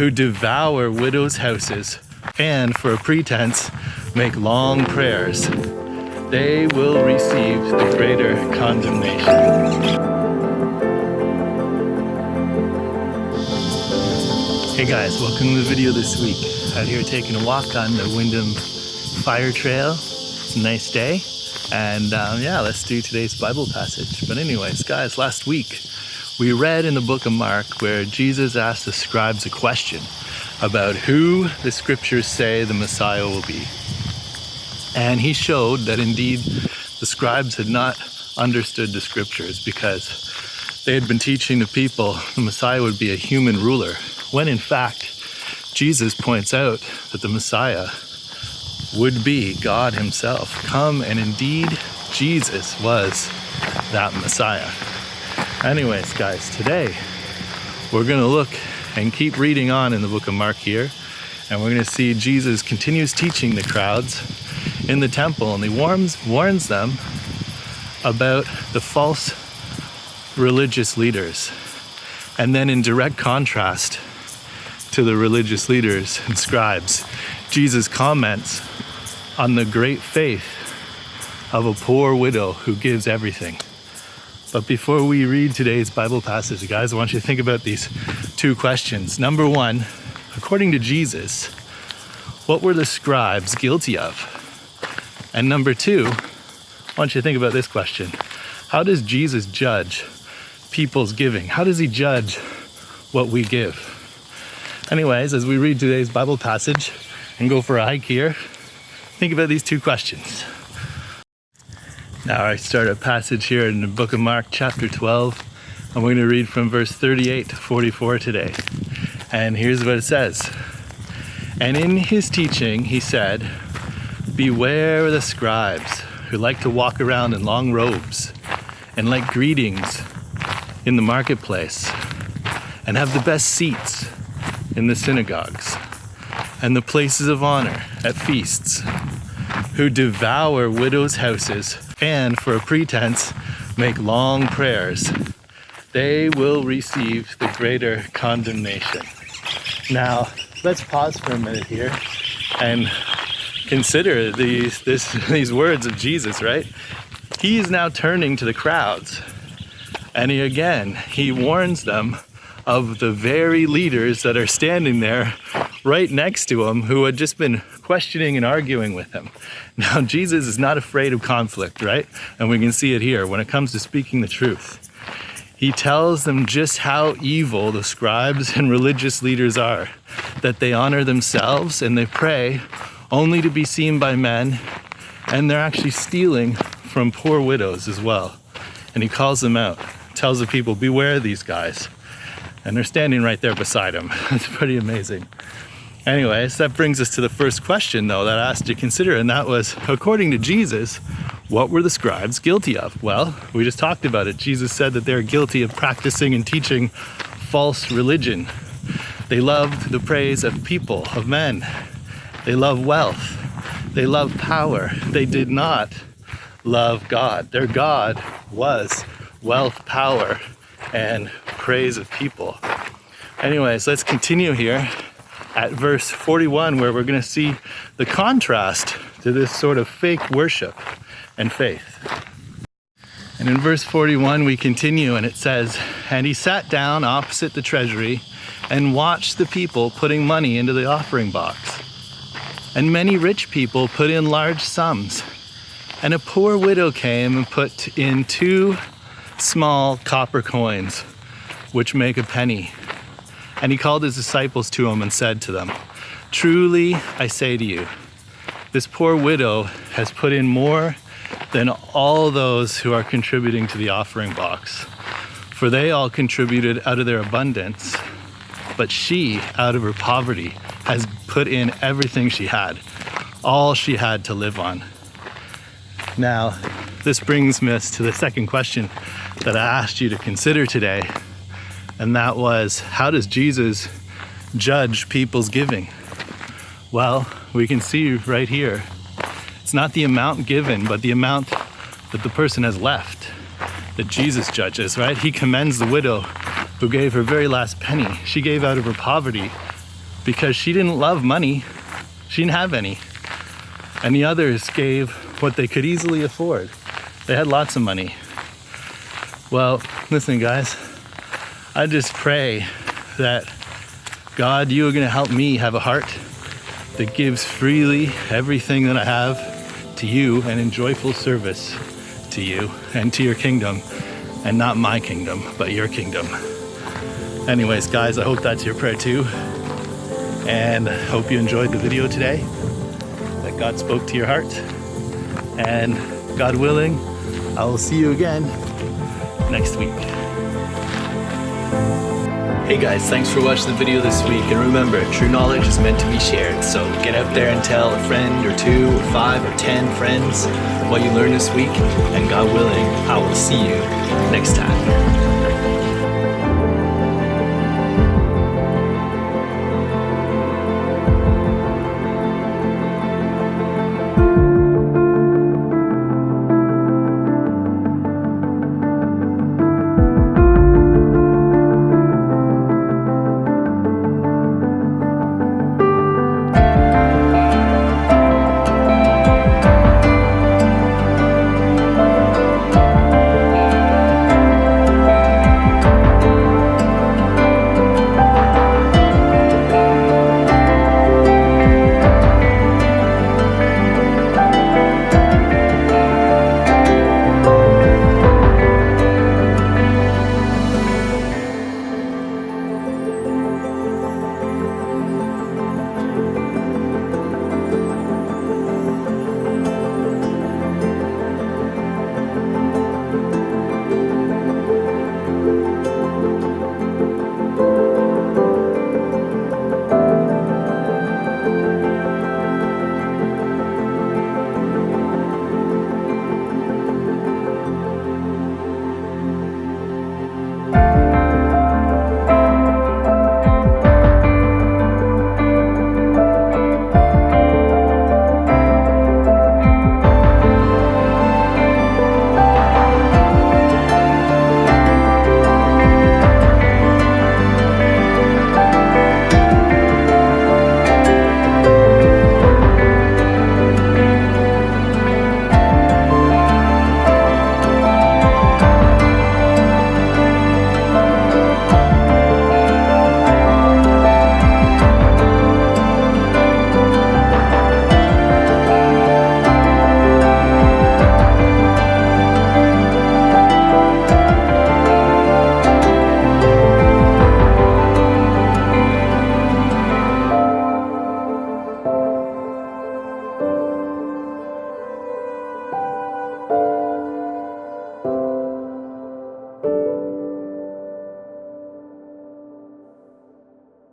who devour widows' houses, and for a pretense make long prayers. They will receive the greater condemnation. Hey guys, welcome to the video this week. Out here taking a walk on the Wyndham Fire Trail. It's a nice day. And yeah, let's do today's Bible passage. But anyways, guys, last week we read in the book of Mark where Jesus asked the scribes a question about who the scriptures say the Messiah will be. And he showed that indeed the scribes had not understood the scriptures because they had been teaching the people the Messiah would be a human ruler, when in fact Jesus points out that the Messiah would be God himself come, and indeed Jesus was that Messiah. Anyways, guys, today we're going to look and keep reading on in the book of Mark here, and we're going to see Jesus continues teaching the crowds in the temple, and he warns them about the false religious leaders. And then in direct contrast to the religious leaders and scribes, Jesus comments on the great faith of a poor widow who gives everything. But before we read today's Bible passage, guys, I want you to think about these two questions. Number one, according to Jesus, what were the scribes guilty of? And number two, I want you to think about this question. How does Jesus judge people's giving? How does he judge what we give? Anyways, as we read today's Bible passage and go for a hike here, think about these two questions. Now I start a passage here in the book of Mark chapter 12, and we're going to read from verse 38 to 44 today. And here's what it says. And in his teaching he said, "Beware the scribes who like to walk around in long robes and like greetings in the marketplace and have the best seats in the synagogues and the places of honor at feasts, who devour widows' houses and for a pretense make long prayers. They will receive the greater condemnation." Now, let's pause for a minute here and consider these words of Jesus, right? He is now turning to the crowds, and he warns them of the very leaders that are standing there right next to him who had just been questioning and arguing with him. Now, Jesus is not afraid of conflict, right? And we can see it here when it comes to speaking the truth. He tells them just how evil the scribes and religious leaders are, that they honor themselves and they pray only to be seen by men, and they're actually stealing from poor widows as well. And he calls them out, tells the people, beware these guys. And they're standing right there beside him. It's pretty amazing. Anyways, that brings us to the first question, though, that I asked you to consider, and that was, according to Jesus, what were the scribes guilty of? Well, we just talked about it. Jesus said that they're guilty of practicing and teaching false religion. They loved the praise of people, of men. They love wealth. They love power. They did not love God. Their God was wealth, power, and praise of people. Anyways, let's continue here at verse 41, where we're going to see the contrast to this sort of fake worship and faith. And in verse 41 we continue, and it says, "And he sat down opposite the treasury and watched the people putting money into the offering box. And many rich people put in large sums. And a poor widow came and put in 2 small copper coins, which make a penny. And he called his disciples to him and said to them, 'Truly I say to you, this poor widow has put in more than all those who are contributing to the offering box. For they all contributed out of their abundance, but she, out of her poverty, has put in everything she had, all she had to live on.'" Now, this brings me to the second question that I asked you to consider today, and that was, how does Jesus judge people's giving? Well, we can see right here, it's not the amount given, but the amount that the person has left that Jesus judges, right? He commends the widow who gave her very last penny. She gave out of her poverty because she didn't love money. She didn't have any. And the others gave what they could easily afford. They had lots of money. Well, listen, guys, I just pray that God, you are going to help me have a heart that gives freely everything that I have to you and in joyful service to you and to your kingdom, and not my kingdom, but your kingdom. Anyways, guys, I hope that's your prayer too. And I hope you enjoyed the video today, that God spoke to your heart. And God willing, I will see you again next week. Hey guys, thanks for watching the video this week. And remember, true knowledge is meant to be shared. So get out there and tell a friend or 2 or 5 or 10 friends what you learned this week. And God willing, I will see you next time.